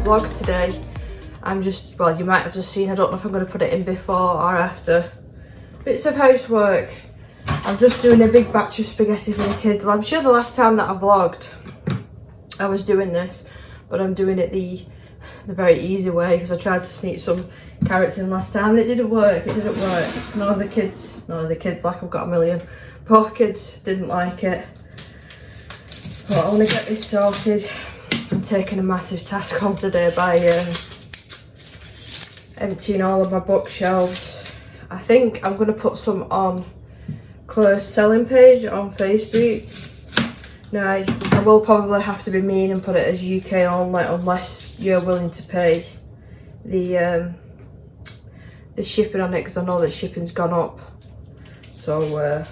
vlog today. I'm just, well, you might have just seen, I don't know if I'm going to put it in before or after. Bits of housework. I'm just doing a big batch of spaghetti for the kids. I'm sure the last time that I vlogged, I was doing this, but I'm doing it the very easy way because I tried to sneak some carrots in last time and it didn't work. None of the kids, like I've got a million. Both kids didn't like it. But I want to get this sorted. I'm taking a massive task on today by emptying all of my bookshelves. I think I'm going to put some on closed selling page on Facebook. Now, I will probably have to be mean and put it as UK only unless you're willing to pay the shipping on it, because I know that shipping's gone up. So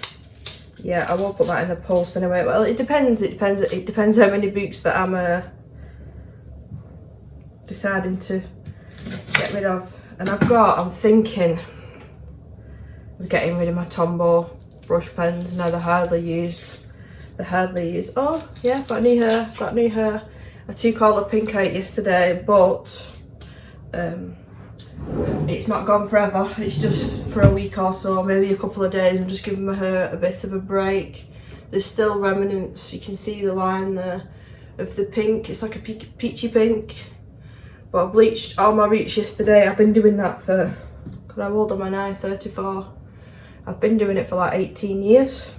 yeah, I will put that in the post anyway. Well, it depends how many books that I'm deciding to get rid of. And I'm thinking of getting rid of my Tombow brush pens. Now they're hardly used. Oh yeah, got new hair. I took all the pink out yesterday, but it's not gone forever. It's just for a week or so, maybe a couple of days. I'm just giving my hair a bit of a break. There's still remnants. You can see the line there of the pink. It's like a peachy pink. But I bleached all my roots yesterday. I've been doing that for, how old am I now? 34. I've been doing it for like 18 years.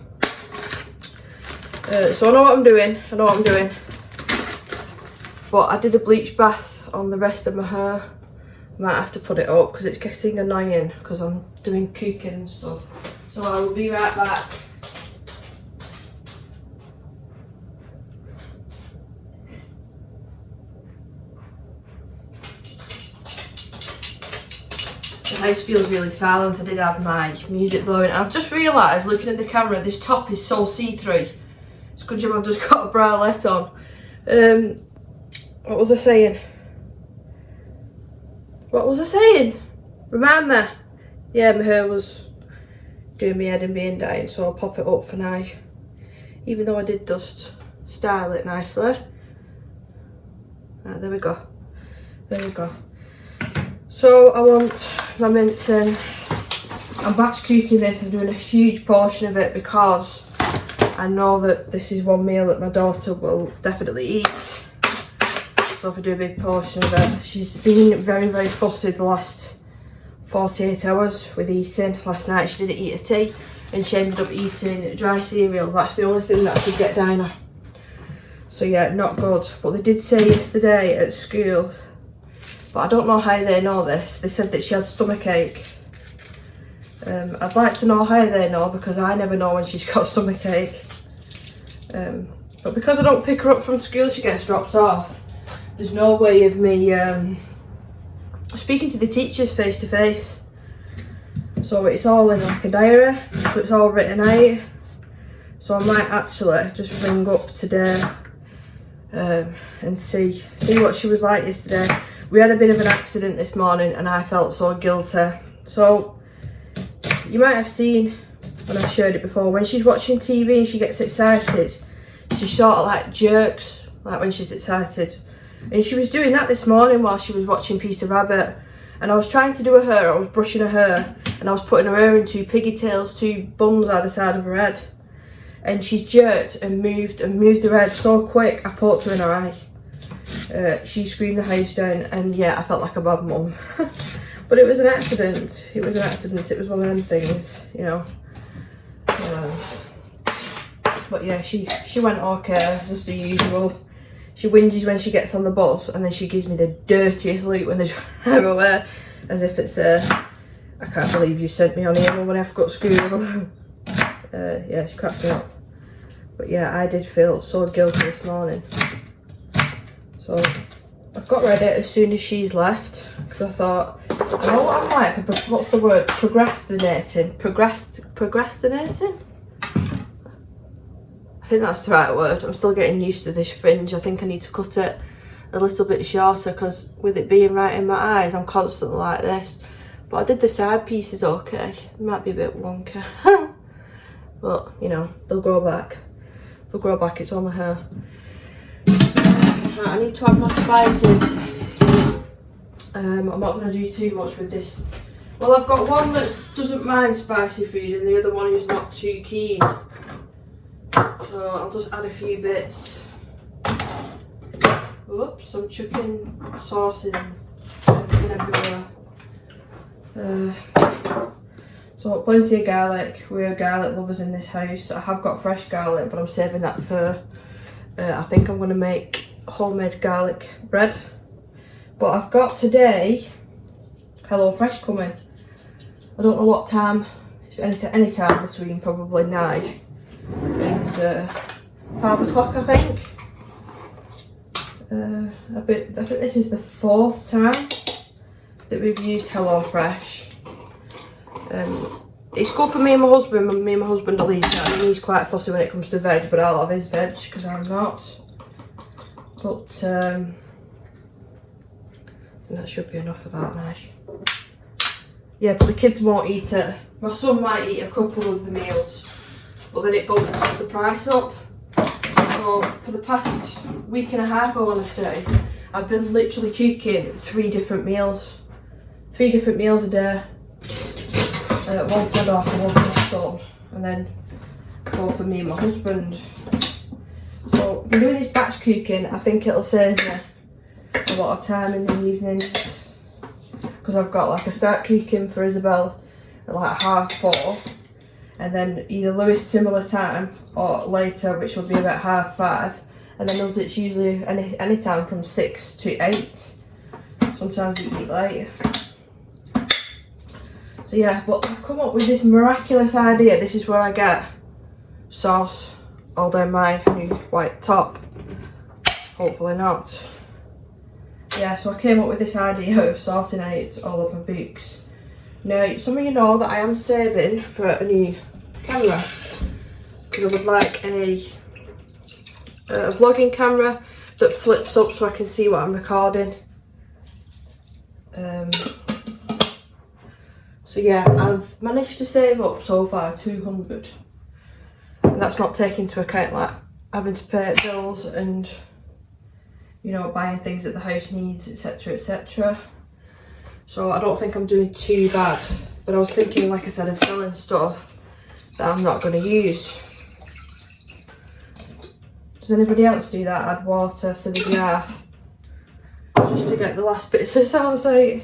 So I know what I'm doing. But I did a bleach bath on the rest of my hair. Might have to put it up because it's getting annoying because I'm doing cooking and stuff. So I will be right back. The house feels really silent. I did have my music blowing. I've just realised, looking at the camera, this top is so see-through. It's a good job I've just got a bralette on. What was I saying? Remind me. Yeah, my hair was doing my head and being dying, so I'll pop it up for now. Even though I did just style it nicely. Right, there we go. So I want my mincing. I'm batch cooking this. I'm doing a huge portion of it because I know that this is one meal that my daughter will definitely eat. So if I do a big portion of it, she's been very, very fussy the last 48 hours with eating. Last night she didn't eat a tea and she ended up eating dry cereal. That's the only thing that I could get down her. So yeah, not good. But they did say yesterday at school, but I don't know how they know this, they said that she had stomachache. I'd like to know how they know because I never know when she's got stomachache. But because I don't pick her up from school, she gets dropped off. There's no way of me speaking to the teachers face to face. So it's all in like a diary, so it's all written out. So I might actually just ring up today and see what she was like yesterday. We had a bit of an accident this morning and I felt so guilty. So you might have seen when I showed it before, when she's watching TV and she gets excited, she sort of like jerks, like when she's excited. And she was doing that this morning while she was watching Peter Rabbit. And I was trying to do her hair, I was brushing her hair, and I was putting her hair in two piggy tails, two buns either side of her head. And she's jerked and moved her head so quick, I poked her in her eye. She screamed the house down, and yeah, I felt like a bad mum. But it was an accident. It was one of them things, you know. But yeah, she went okay, just the usual. She whinges when she gets on the bus, and then she gives me the dirtiest look when they drive away, as if it's I can't believe you sent me on here when I've got school. Yeah, she cracked me up. But yeah, I did feel so guilty this morning. So I've got ready as soon as she's left, because I thought, I know what I'm like for, what's the word, procrastinating? Procrastinating? I think that's the right word. I'm still getting used to this fringe. I think I need to cut it a little bit shorter because with it being right in my eyes, I'm constantly like this. But I did the side pieces okay. It might be a bit wonky. But, you know, they'll grow back. It's on my hair. Right, I need to add my spices. I'm not going to do too much with this. Well, I've got one that doesn't mind spicy food and the other one who's not too keen. So I'll just add a few bits. Oops, I'm chucking sauce in everywhere. So plenty of garlic. We're garlic lovers in this house. I have got fresh garlic, but I'm saving that for, I think I'm going to make homemade garlic bread. But I've got today HelloFresh coming. I don't know what time, any time between probably 9 and 5 o'clock, I think. I think this is the 4th time that we've used HelloFresh. It's good for me and my husband. Me and my husband will eat it. I mean, he's quite fussy when it comes to veg, but I'll have his veg because I'm not. But I think that should be enough of that now. Yeah, but the kids won't eat it. My son might eat a couple of the meals, but then it bumps the price up. So for the past week and a half, I want to say, I've been literally cooking 3 different meals. 3 different meals a day. One for my daughter, one for my son, and then 4 for me and my husband. So by doing this batch cooking, I think it'll save me a lot of time in the evenings, because I've got like a start cooking for Isabel at like 4:30, and then either Lewis similar time or later, which will be about 5:30, and then us it's usually any time from 6 to 8. Sometimes we eat late. So yeah, but I've come up with this miraculous idea. This is where I get sauce all down my new white top. Hopefully not. Yeah, so I came up with this idea of sorting out all of my books. Now, some of you know that I am saving for a new camera, because I would like a vlogging camera that flips up so I can see what I'm recording. So yeah, I've managed to save up so far 200, and that's not taking into account like having to pay bills and, you know, buying things that the house needs, etc, etc. So I don't think I'm doing too bad, but I was thinking, like I said, of selling stuff that I'm not going to use. Does anybody else do that? Add water to the jar just to get the last bits of sauce out.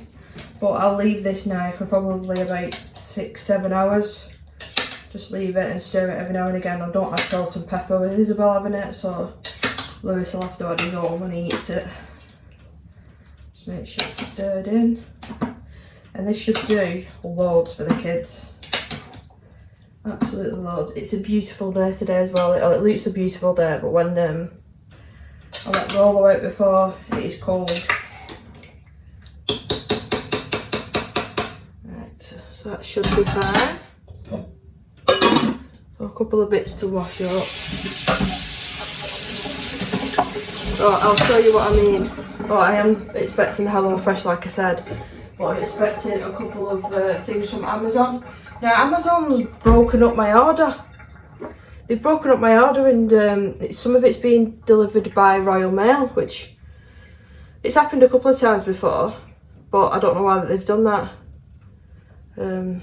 But I'll leave this now for probably about 6-7 hours. Just leave it and stir it every now and again. I don't add salt and pepper with Isabel having it, so Lewis will have to add his own when he eats it. Just make sure it's stirred in. And this should do loads for the kids. Absolutely loads. It's a beautiful day today as well. It looks a beautiful day, but when I let Rolo out before, it is cold. So that should be fine. So a couple of bits to wash up. So I'll show you what I mean. Oh, I am expecting the HelloFresh, like I said, but I'm expecting a couple of things from Amazon. Now Amazon's broken up my order. They've broken up my order, and some of it's being delivered by Royal Mail, which it's happened a couple of times before, but I don't know why they've done that. I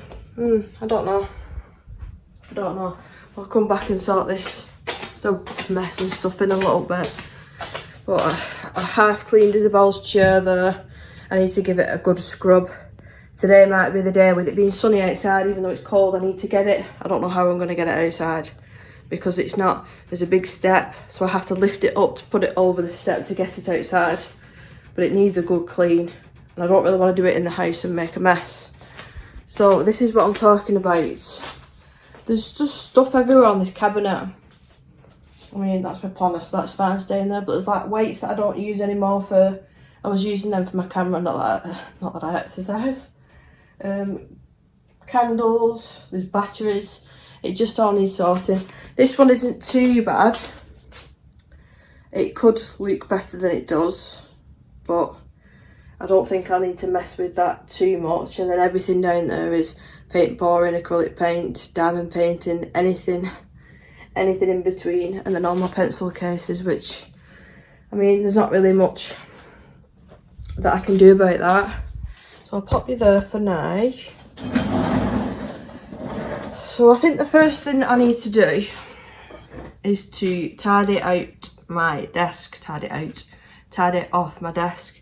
don't know. I'll come back and sort the mess and stuff in a little bit. But I half cleaned Isabel's chair there. I need to give it a good scrub. Today might be the day, with it being sunny outside, even though it's cold. I need to get it. I don't know how I'm going to get it outside, because it's not, there's a big step, so I have to lift it up to put it over the step to get it outside. But it needs a good clean, and I don't really want to do it in the house and make a mess. So this is what I'm talking about. There's just stuff everywhere on this cabinet. I mean, that's my planner, so that's fine staying there. But there's like weights that I don't use anymore I was using them for my camera, not that I exercise. Candles, there's batteries. It just all needs sorting. This one isn't too bad. It could look better than it does, but I don't think I need to mess with that too much. And then everything down there is paint pouring, acrylic paint, diamond painting, anything in between. And then all my pencil cases, which, I mean, there's not really much that I can do about that. So I'll pop you there for now. So I think the first thing that I need to do is to tidy out my desk, tidy it off my desk,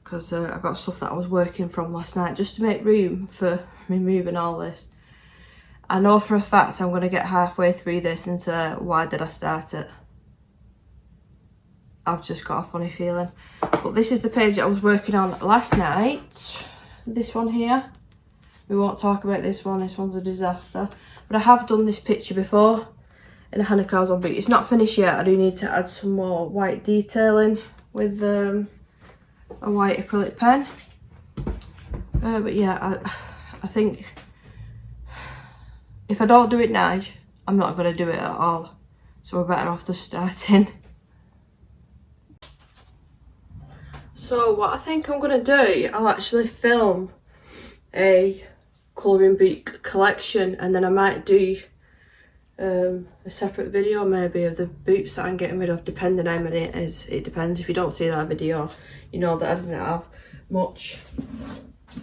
because I got stuff that I was working from last night just to make room for me moving all this. I know for a fact I'm going to get halfway through this and say, why did I start it? I've just got a funny feeling. But this is the page that I was working on last night. This one here. We won't talk about this one. This one's a disaster. But I have done this picture before in a Hannah Cars on Boot. It's not finished yet. I do need to add some more white detailing with a white acrylic pen. But yeah, I think if I don't do it now, I'm not going to do it at all. So we're better off just starting. So what I think I'm going to do, I'll actually film a colouring book collection, and then I might do a separate video maybe of the boots that I'm getting rid of, depending how many it is. It depends. If you don't see that video, you know that I didn't have much.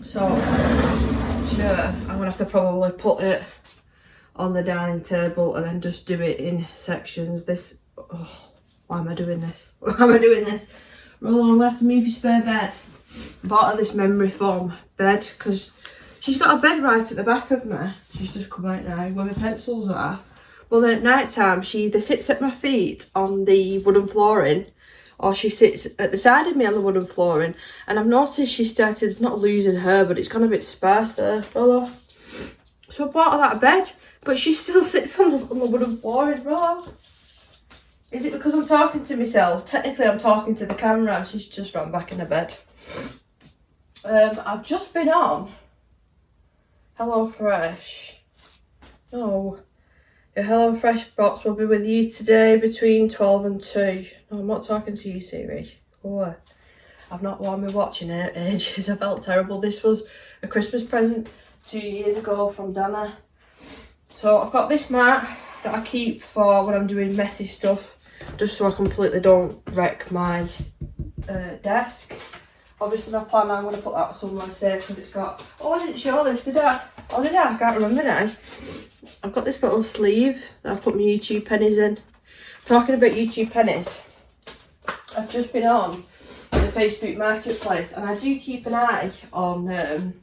So sure, I'm going to have to probably put it on the dining table and then just do it in sections. This, oh, why am I doing this? Why am I doing this? Roll, I'm going to have to move your spare bed. Bought her this memory foam bed because she's got a bed right at the back of me. She's just come out now where my pencils are. Well, then at night time, she either sits at my feet on the wooden flooring, or she sits at the side of me on the wooden flooring. And I've noticed she started not losing her, but it's gone a bit sparse there. Roll. So I bought her that bed, but she still sits on the wooden flooring. Roll. Is it because I'm talking to myself? Technically, I'm talking to the camera. She's just run back in the bed. I've just been on HelloFresh. No. Your HelloFresh box will be with you today between 12 and 2. No, I'm not talking to you, Siri. Oh, I've not worn my watch in ages. I felt terrible. This was a Christmas present 2 years ago from Dana. So I've got this mat that I keep for when I'm doing messy stuff, just so I completely don't wreck my desk. Obviously my plan, I'm going to put that somewhere safe because it's got... Oh, I didn't show this, did I? Oh, did I? I can't remember now. I've got this little sleeve that I've put my YouTube pennies in. Talking about YouTube pennies, I've just been on the Facebook Marketplace, and I do keep an eye on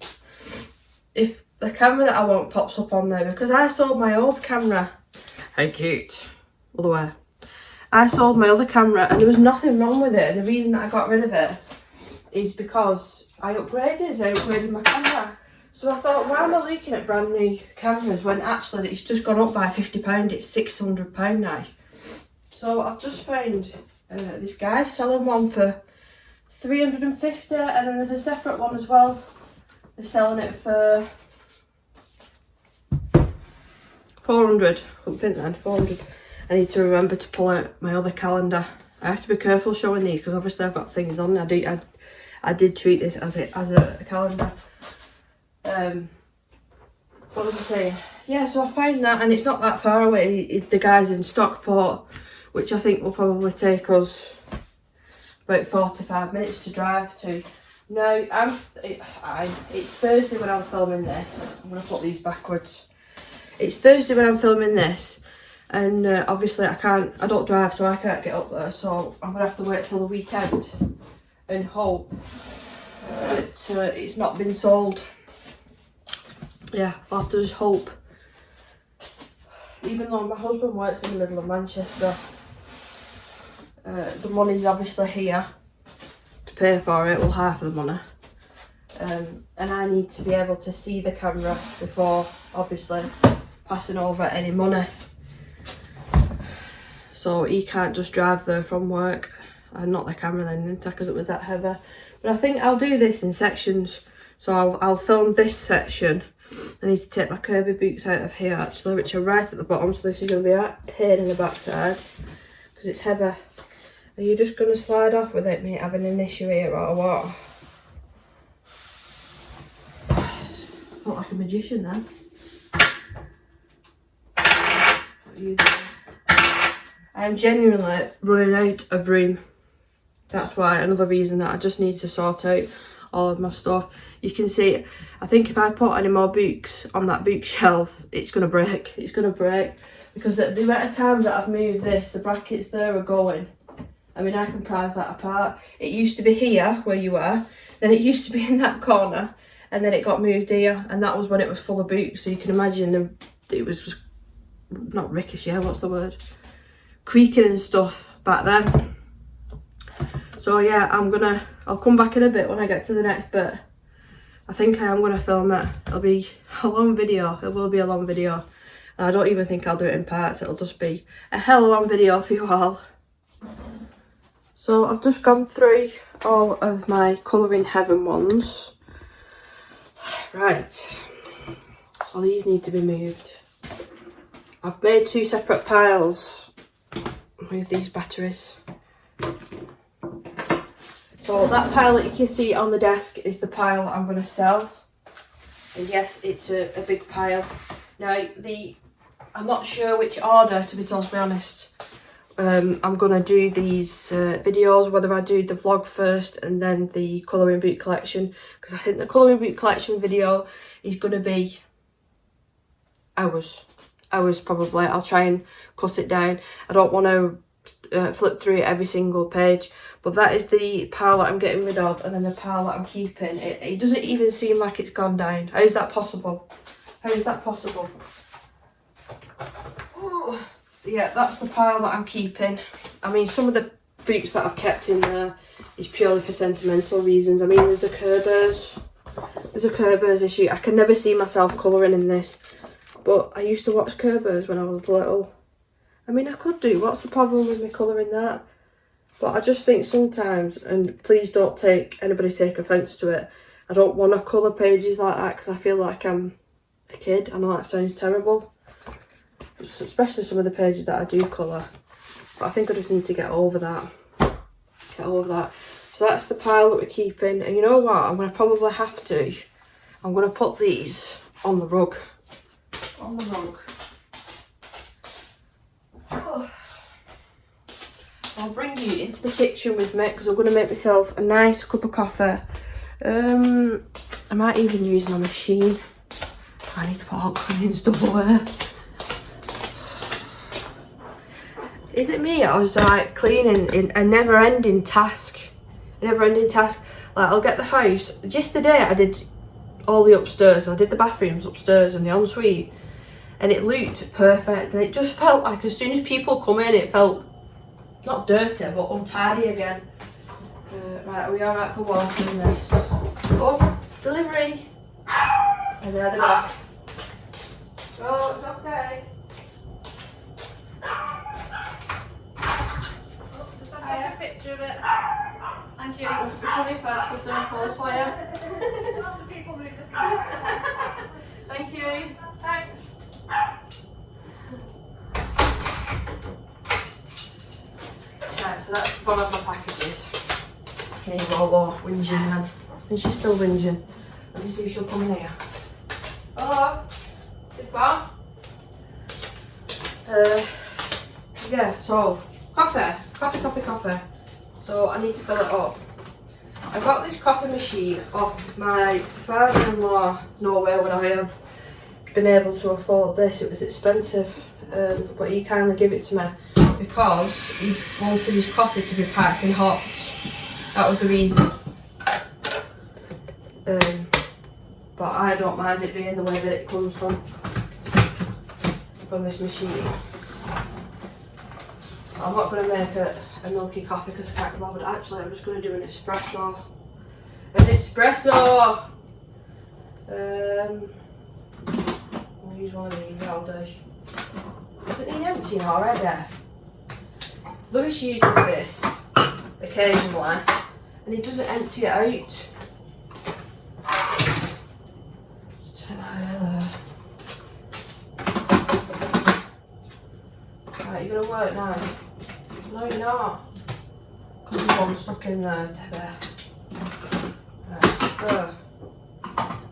if the camera that I want pops up on there, because I sold my old camera. How cute. Other way. I sold my other camera and there was nothing wrong with it, and the reason that I got rid of it is because I upgraded my camera. So I thought, why am I looking at brand new cameras when actually it's just gone up by £50, it's £600 now. So I've just found this guy selling one for £350, and then there's a separate one as well. They're selling it for £400. Couldn't think then, £400. I need to remember to pull out my other calendar. I have to be careful showing these because obviously I've got things on. I did treat this as a calendar. What was I saying? Yeah, so I found that, and it's not that far away. The guy's in Stockport, which I think will probably take us about 45 minutes to drive to. No, it's Thursday when I'm filming this. I'm going to put these backwards. It's Thursday when I'm filming this, and obviously I don't drive, so I can't get up there, so I'm going to have to wait till the weekend and hope that it's not been sold. Yeah, I'll have to just hope. Even though my husband works in the middle of Manchester, the money's obviously here to pay for it, well, half of the money. And I need to be able to see the camera before obviously passing over any money. So he can't just drive there from work. And not the camera then, didn't I, because it was that heavy. But I think I'll do this in sections. So I'll film this section. I need to take my Kirby boots out of here actually, which are right at the bottom, so this is going to be a pain in the backside because it's heavy. Are you just going to slide off without me having an issue here or what? I felt like a magician then. What are you doing? I am genuinely running out of room That's why, another reason that I just need to sort out all of my stuff. You can see, I think if I put any more books on that bookshelf, it's going to break. It's going to break. Because the amount of times that I've moved this, the brackets there are going. I mean, I can prize that apart. It used to be here, where you were. Then it used to be in that corner. And then it got moved here. And that was when it was full of books. So you can imagine it was just, not ricochet, what's the word? Creaking and stuff back then. So yeah, I'll come back in a bit when I get to the next bit. I think I am going to film it. It'll be a long video. It will be a long video. And I don't even think I'll do it in parts. It'll just be a hell of a long video for you all. So I've just gone through all of my Colouring Heaven ones. Right. So these need to be moved. I've made 2 separate piles with these batteries. So that pile that you can see on the desk is the pile I'm going to sell. And yes, it's a big pile. Now, I'm not sure which order, to be totally honest. I'm going to do these videos, whether I do the vlog first and then the colouring book collection. Because I think the colouring book collection video is going to be hours probably. I'll try and cut it down. I don't want to flip through every single page. But that is the pile that I'm getting rid of, and then the pile that I'm keeping. It doesn't even seem like it's gone down. How is that possible? How is that possible? Oh. So yeah, that's the pile that I'm keeping. I mean, some of the books that I've kept in there is purely for sentimental reasons. I mean, there's a Kerbers. There's a Kerbers issue. I can never see myself colouring in this. But I used to watch Kerbers when I was little. I mean, I could do. What's the problem with me colouring that? But I just think sometimes, and please don't anybody take offence to it, I don't want to colour pages like that because I feel like I'm a kid. I know that sounds terrible. Especially some of the pages that I do colour. But I think I just need to get over that. So that's the pile that we're keeping. And you know what? I'm going to probably have to. I'm going to put these on the rug. On the rug. Oh. I'll bring you into the kitchen with me because I'm going to make myself a nice cup of coffee. I might even use my machine. I need to put hot cleaning stuff away. Is it me? I was like cleaning in a never-ending task. Like, I'll get the house. Yesterday I did all the upstairs. I did the bathrooms upstairs and the ensuite. And it looked perfect. And it just felt like as soon as people come in, it felt not dirty, but untidy again. Right, are we alright for walking this? Oh, delivery! And there they are. Oh, it's okay. Oh, just have to take a picture of it. Thank you. It's funny if I stood there and pause for you. Thank you. Thanks. Right, so that's one of my packages. I can hear Lolo whinging then. And she's still whinging. Let me see if she'll come in here. Hello? Sit down. Yeah, so coffee. So I need to fill it up. I got this coffee machine off my father-in-law. No way would I have been able to afford this. It was expensive, but he kindly gave it to me because he wanted his coffee to be packed in hot. That was the reason. But I don't mind it being the way that it comes from this machine. I'm not going to make a milky coffee because I can't be bothered. Actually, I'm just going to do an espresso. I'll use one of these, I'll do. Doesn't need emptying already. Lewis uses this occasionally and he doesn't empty it out. Right, you're gonna work now? No, you're not. Because there's one stuck in there,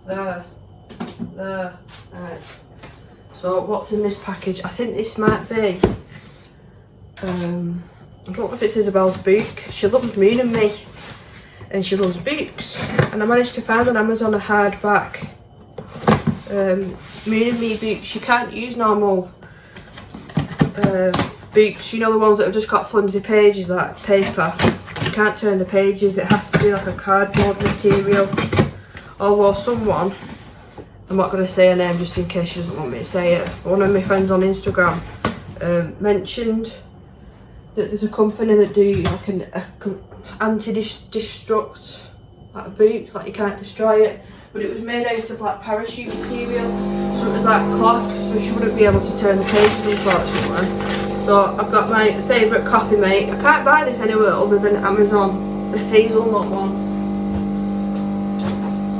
Right, there. Right. So what's in this package? I think this might be I don't know if it's Isabel's book. She loves Moon and Me, and she loves books. And I managed to find on Amazon a hardback Moon and Me book. She can't use normal books, you know, the ones that have just got flimsy pages like paper. You can't turn the pages, it has to be like a cardboard material. Although someone, I'm not going to say her name just in case she doesn't want me to say it, one of my friends on Instagram mentioned that there's a company that do like an anti-destruct like a book, like you can't destroy it, but it was made out of like parachute material, so it was like cloth, so she wouldn't be able to turn the pages unfortunately. So I've got my favourite coffee mate. I can't buy this anywhere other than Amazon, the hazelnut one. So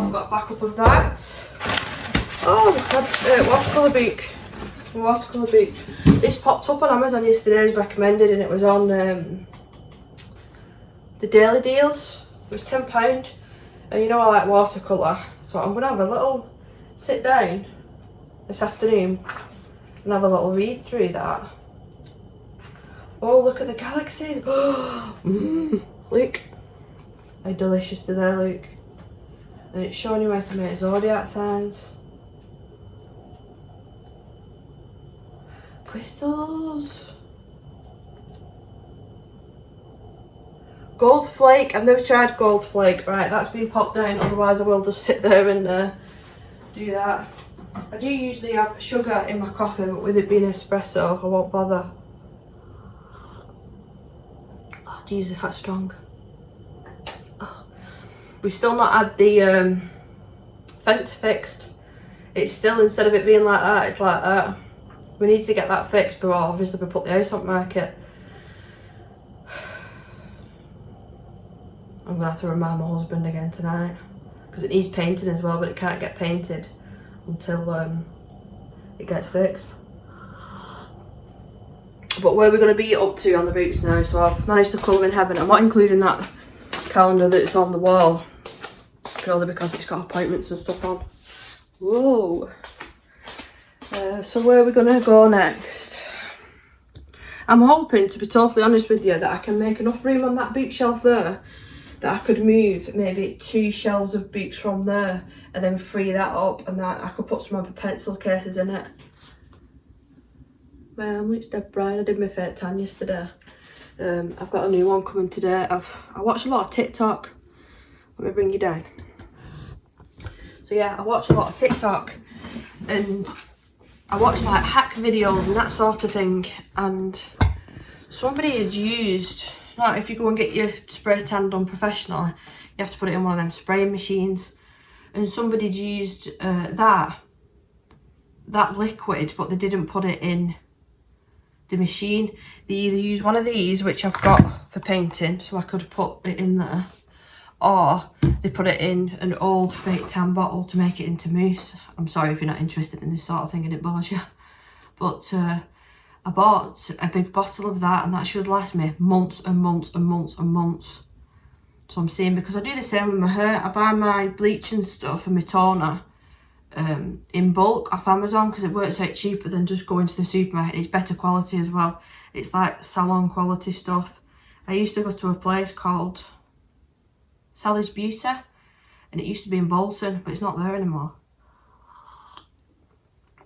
I've got a backup of that. Oh, watercolour book. Watercolour book. This popped up on Amazon yesterday as recommended, and it was on the daily deals. It was £10, and you know I like watercolour, so I'm gonna have a little sit down this afternoon and have a little read through that. Oh, look at the galaxies. Look how delicious do they look, and it's showing you how to make zodiac signs. Crystals. Gold flake. I've never tried gold flake. Right, that's been popped down, otherwise I will just sit there and do that. I do usually have sugar in my coffee, but with it being espresso I won't bother. Oh Jesus, that's strong. Oh. We've still not had the fence fixed. It's still, instead of it being like that, it's like that. We need to get that fixed before obviously we put the house on market. I'm gonna have to remind my husband again tonight, because it needs painting as well, but it can't get painted until it gets fixed. But where we're going to be up to on the boots now, so I've managed to colour in heaven. I'm not including that calendar that's on the wall, purely because it's got appointments and stuff on. Whoa. So where are we going to go next? I'm hoping, to be totally honest with you, that I can make enough room on that bookshelf there that I could move maybe 2 shelves of books from there and then free that up, and that I could put some of my pencil cases in it. Well, looks dead bright. I did my fake tan yesterday. I've got a new one coming today. I watch a lot of TikTok. Let me bring you down. So yeah, I watch a lot of TikTok, and I watch like hack videos and that sort of thing, and somebody had used, like if you go and get your spray tan done professionally, you have to put it in one of them spraying machines, and somebody had used that liquid, but they didn't put it in the machine. They either use one of these, which I've got for painting, so I could put it in there, or they put it in an old fake tan bottle to make it into mousse. I'm sorry if you're not interested in this sort of thing and it bores you, but I bought a big bottle of that, and that should last me months and months and months and months. So I'm saying, because I do the same with my hair, I buy my bleach and stuff and my toner in bulk off Amazon, because it works out cheaper than just going to the supermarket. It's better quality as well. It's like salon quality stuff. I used to go to a place called Sally's Beauty, and it used to be in Bolton, but it's not there anymore.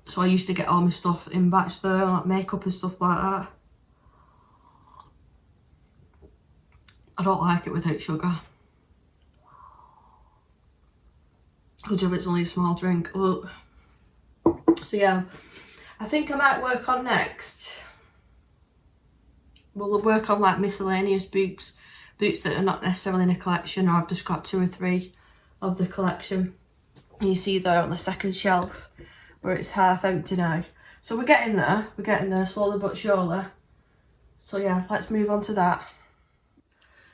So I used to get all my stuff in batch there, like makeup and stuff like that. I don't like it without sugar. Good job it's only a small drink. Look. So yeah, I think I might work on next. We'll work on like miscellaneous books that are not necessarily in a collection, or I've just got 2 or 3 of the collection. You see there on the second shelf where it's half empty now. So we're getting there slowly but surely. So yeah, let's move on to that.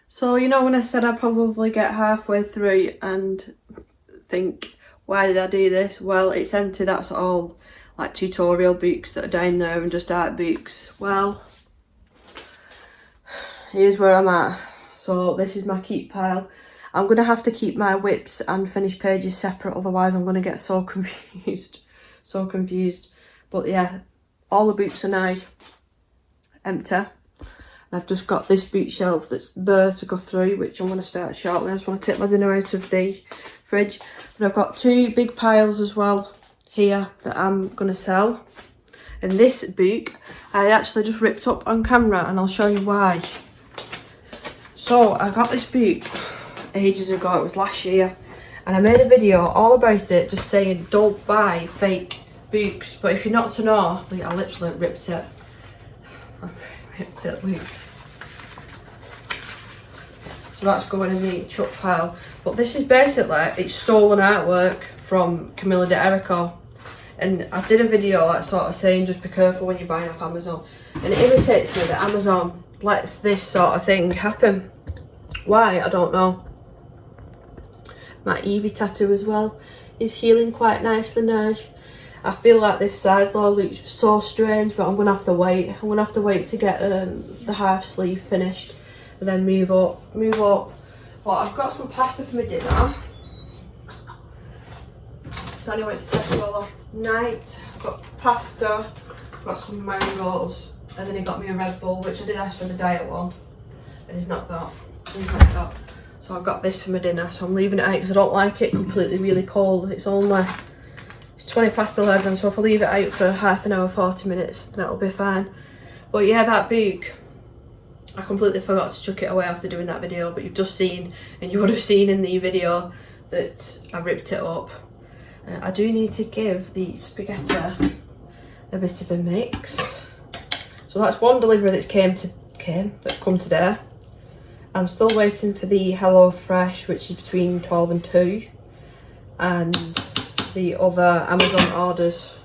So you know when I said I'd probably get halfway through and think, why did I do this? Well, it's empty, that's all. Like tutorial books that are down there and just art books. Well, here's where I'm at. So this is my keep pile. I'm going to have to keep my whips and finished pages separate, otherwise I'm going to get so confused. So confused. But yeah, all the books are now empty. I've just got this bookshelf that's there to go through, which I'm going to start shortly. I just want to take my dinner out of the fridge. But I've got 2 big piles as well here that I'm going to sell. And this book I actually just ripped up on camera, and I'll show you why. So I got this book ages ago, it was last year, and I made a video all about it, just saying don't buy fake books. But if you're not to know, like, I literally ripped it. Look. So that's going in the chuck pile. But this is basically, it's stolen artwork from Camilla de Erico. And I did a video like sort of saying just be careful when you're buying off Amazon. And it irritates me that Amazon lets this sort of thing happen. Why? I don't know. My Evie tattoo as well is healing quite nicely now. I feel like this side though looks so strange, but I'm going to have to wait. I'm going to have to wait to get the half sleeve finished and then move up. Well, I've got some pasta for my dinner. So I went to Tesco last night. I've got pasta, I've got some mangoes, and then he got me a Red Bull, which I did ask for the diet one, and he's not got. So I've got this for my dinner, so I'm leaving it out because I don't like it completely really cold. It's 20 past 11, so if I leave it out for half an hour, 40 minutes, that'll be fine. But yeah, that book, I completely forgot to chuck it away after doing that video, but you've just seen, and you would have seen in the video, that I ripped it up. I do need to give the spaghetti a bit of a mix. So that's one delivery that's come today. I'm still waiting for the Hello Fresh, which is between 12 and 2, and the other Amazon orders.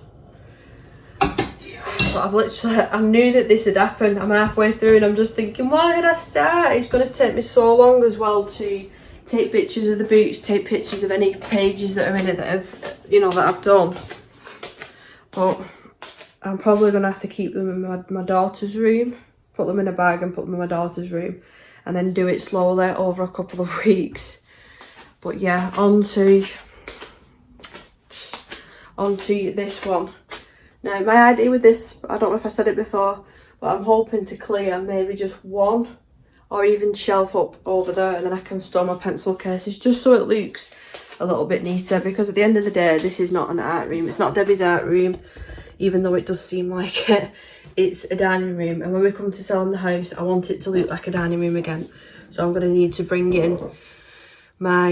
But I knew that this had happened. I'm halfway through and I'm just thinking, why did I start? It's going to take me so long as well to take pictures of the boots, take pictures of any pages that are in it that have, that I've done. But I'm probably going to have to keep them in my daughter's room, put them in a bag and put them in my daughter's room, and then do it slowly over a couple of weeks. But yeah, on to this one. Now my idea with this, I don't know if I said it before, but I'm hoping to clear maybe just one or even shelf up over there, and then I can store my pencil cases just so it looks a little bit neater, because at the end of the day this is not an art room. It's not Debbie's art room, even though it does seem like it. It's a dining room, and when we come to selling the house I want it to look like a dining room again. So I'm going to need to bring in my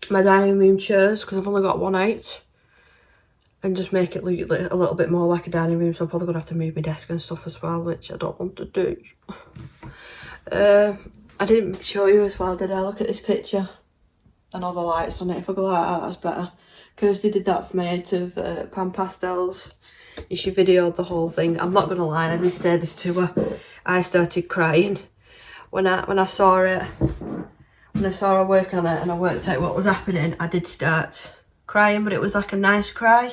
my dining room chairs, because I've only got one out, and just make it look a little bit more like a dining room. So I'm probably going to have to move my desk and stuff as well, which I don't want to do. I didn't show you as well, did I? Look at this picture and all the lights on it. If I go like that, that's better. Kirsty did that for me out of pan pastels. She videoed the whole thing. I'm not going to lie, I did say this to her. I started crying when I saw it. When I saw her working on it and I worked out what was happening, I did start crying, but it was like a nice cry.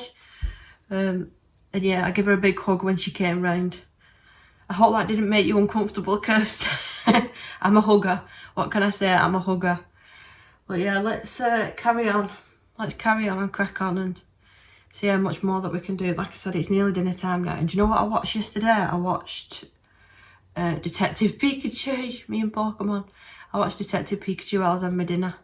And yeah, I gave her a big hug when she came round. I hope that didn't make you uncomfortable, Kirsty. I'm a hugger. What can I say? I'm a hugger. But yeah, let's carry on. Let's carry on and crack on and see how much more that we can do. Like I said, it's nearly dinner time now. And do you know what I watched yesterday? I watched Detective Pikachu, me and Pokemon. I watched Detective Pikachu while I was having my dinner.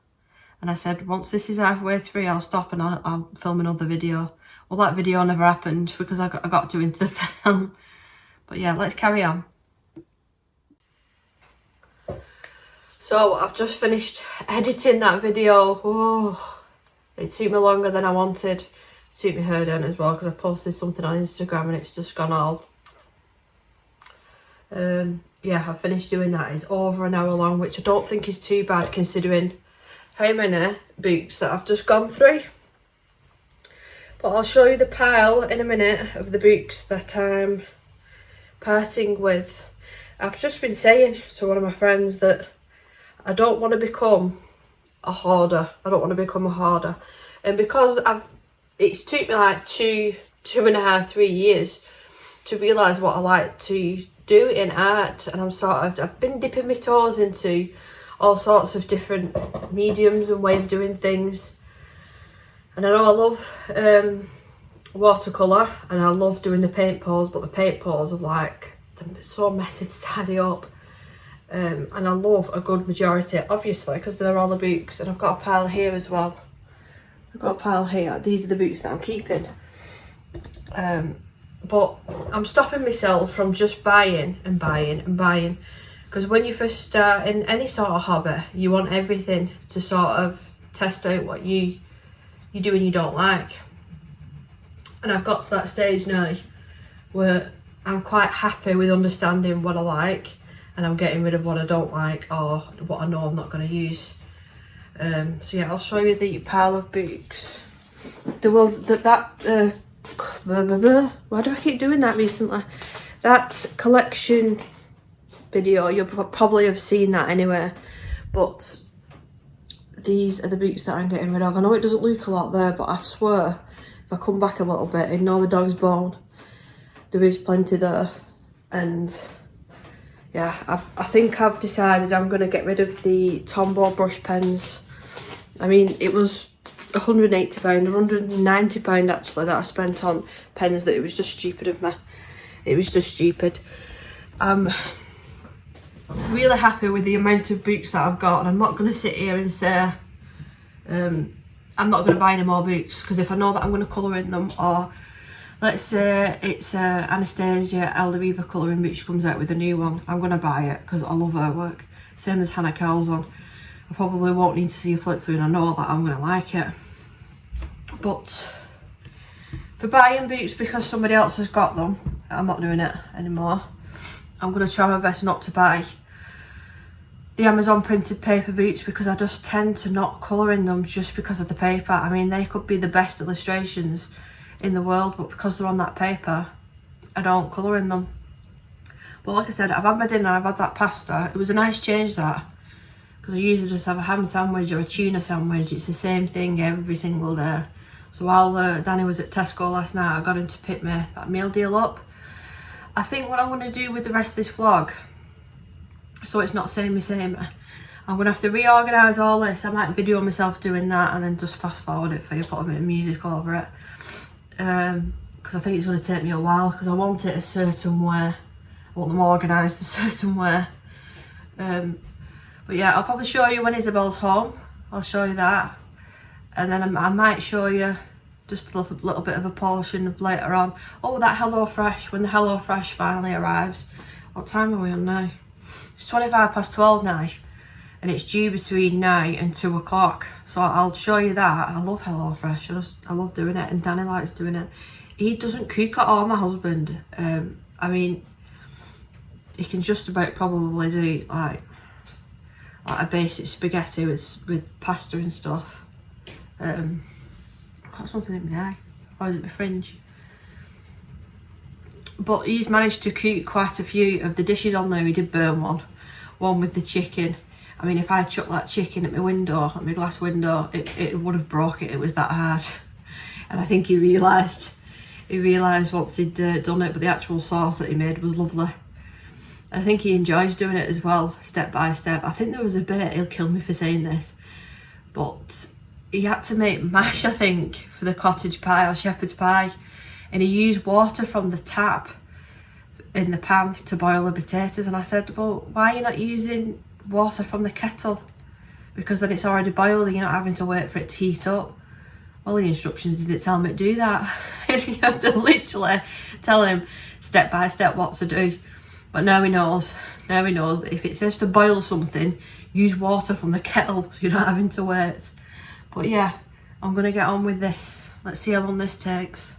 And I said, once this is halfway through, I'll stop and I'll film another video. Well, that video never happened because I got too into the film. But yeah, let's carry on. So I've just finished editing that video. Oh, it took me longer than I wanted. It took me hair down as well because I posted something on Instagram and it's just gone all. Yeah, I finished doing that. It's over an hour long, which I don't think is too bad considering how many books that I've just gone through. But I'll show you the pile in a minute of the books that I'm parting with. I've just been saying to one of my friends that I don't want to become a hoarder. I don't want to become a hoarder. And because it's took me like 2.5, 3 years to realise what I like to do in art, and I've been dipping my toes into all sorts of different mediums and way of doing things. And I know I love watercolour and I love doing the paint pours, but the paint pours are like they're so messy to tidy up. And I love a good majority, obviously, because they're all the books. And I've got a pile here as well. I've got a pile here. These are the books that I'm keeping. But I'm stopping myself from just buying and buying and buying. Because when you first start in any sort of hobby, you want everything to sort of test out what you do and you don't like. And I've got to that stage now where I'm quite happy with understanding what I like, and I'm getting rid of what I don't like or what I know I'm not going to use. So yeah, I'll show you the pile of books. Why do I keep doing that recently? That collection video, you'll probably have seen that anyway, but these are the books that I'm getting rid of. I know it doesn't look a lot there, but I swear if I come back a little bit, ignore the dog's bone, there is plenty there. And yeah, I think I've decided I'm going to get rid of the Tombow brush pens. I mean, it was £180, £190 actually that I spent on pens, that it was just stupid of me. It was just stupid. I'm really happy with the amount of books that I've got, and I'm not going to sit here and say I'm not going to buy any more books, because if I know that I'm going to colour in them, or let's say it's Anastasia Eldariva colouring book, she comes out with a new one, I'm going to buy it because I love her work. Same as Hannah Carlson. I probably won't need to see a flip through, and I know that I'm going to like it. But for buying books because somebody else has got them, I'm not doing it anymore. I'm going to try my best not to buy the Amazon printed paper books, because I just tend to not colour in them just because of the paper. I mean, they could be the best illustrations in the world, but because they're on that paper, I don't colour in them. But like I said, I've had my dinner, I've had that pasta. It was a nice change, that, because I usually just have a ham sandwich or a tuna sandwich. It's the same thing every single day. So while Danny was at Tesco last night, I got him to pick me that meal deal up. I think what I'm going to do with the rest of this vlog, so it's not samey, I'm going to have to reorganise all this. I might video myself doing that and then just fast forward it for you, put a bit of music over it. Because I think it's going to take me a while, because I want it a certain way. I want them organised a certain way. But yeah, I'll probably show you when Isabel's home. I'll show you that. And then I might show you just a little bit of a portion of later on. Oh, that HelloFresh, when the HelloFresh finally arrives. What time are we on now? It's 12:25 now, and it's due between now and 2 o'clock. So I'll show you that. I love HelloFresh. I love doing it, and Danny likes doing it. He doesn't cook at all, my husband. I mean, he can just about probably do like a basic spaghetti with pasta and stuff. I've got something in my eye. Or is it my fringe? But he's managed to cook quite a few of the dishes on there. He did burn one with the chicken. I mean, if I chucked that chicken at my window, at my glass window, it would have broke it. It was that hard. And I think he realised once he'd done it, but the actual sauce that he made was lovely. And I think he enjoys doing it as well, step by step. I think there was a bit, he'll kill me for saying this, but he had to make mash, I think, for the cottage pie or shepherd's pie. And he used water from the tap in the pan to boil the potatoes. And I said, well, why are you not using water from the kettle? Because then it's already boiled and you're not having to wait for it to heat up. Well, the instructions didn't tell me to do that. You have to literally tell him step by step what to do. But now he knows. Now he knows that if it says to boil something, use water from the kettle so you're not having to wait. But yeah, I'm going to get on with this. Let's see how long this takes.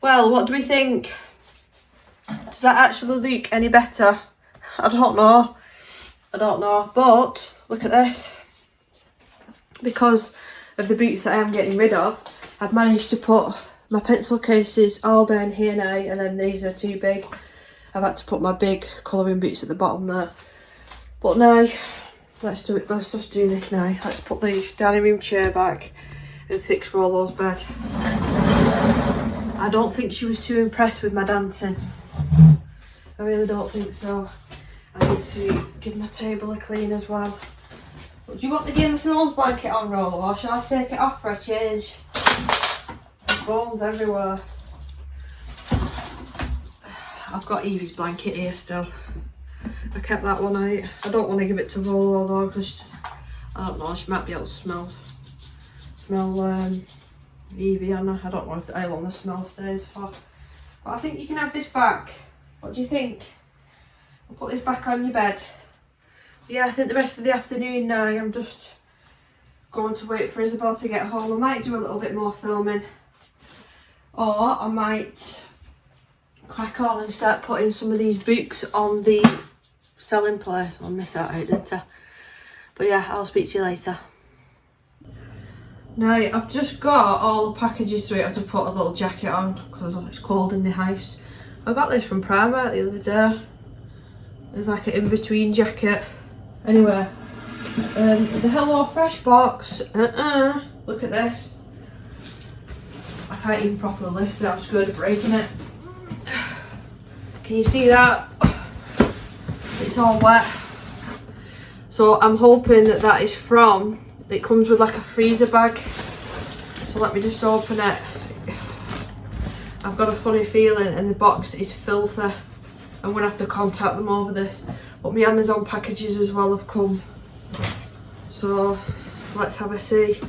Well, what do we think? Does that actually look any better? I don't know. But look at this. Because of the boots that I am getting rid of, I've managed to put my pencil cases all down here now, and then these are too big. I've had to put my big colouring boots at the bottom there. But now, let's just do this now. Let's put the dining room chair back and fix Rollo's bed. I don't think she was too impressed with my dancing. I really don't think so. I need to give my table a clean as well. But do you want the Game of Thrones blanket on, Rollo, or shall I take it off for a change? There's bones everywhere. I've got Evie's blanket here still. I kept that one out. I don't want to give it to Rollo though, because I don't know, she might be able to smell Evie on her. I don't know how long the smell stays for. But I think you can have this back. What do you think? I'll put this back on your bed. Yeah, I think the rest of the afternoon now I'm just going to wait for Isabel to get home. I might do a little bit more filming, or I might crack on and start putting some of these books on the selling place. I'll miss that out, didn't I? But yeah, I'll speak to you later. Now, I've just got all the packages through. I have to put a little jacket on because it's cold in the house. I got this from Primark the other day. It's like an in-between jacket. Anyway, the Hello Fresh box. Look at this. I can't even properly lift it. I'm scared of breaking it. Can you see that? It's all wet. So I'm hoping that is from. It comes with like a freezer bag. So let me just open it. I've got a funny feeling, and the box is filthy. I'm gonna have to contact them over this. But my Amazon packages as well have come. So let's have a see.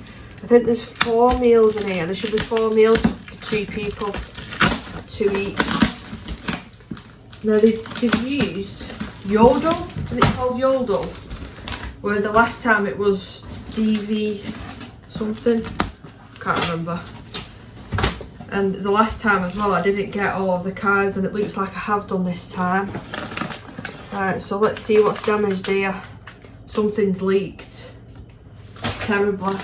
I think there's 4 meals in here. There should be 4 meals for 2 people, 2 each. Now they've used Yodel, is it called Yodel? Where the last time it was DV something, can't remember. And the last time as well I didn't get all of the cards, and it looks like I have done this time. Right, so let's see what's damaged here. Something's leaked terribly.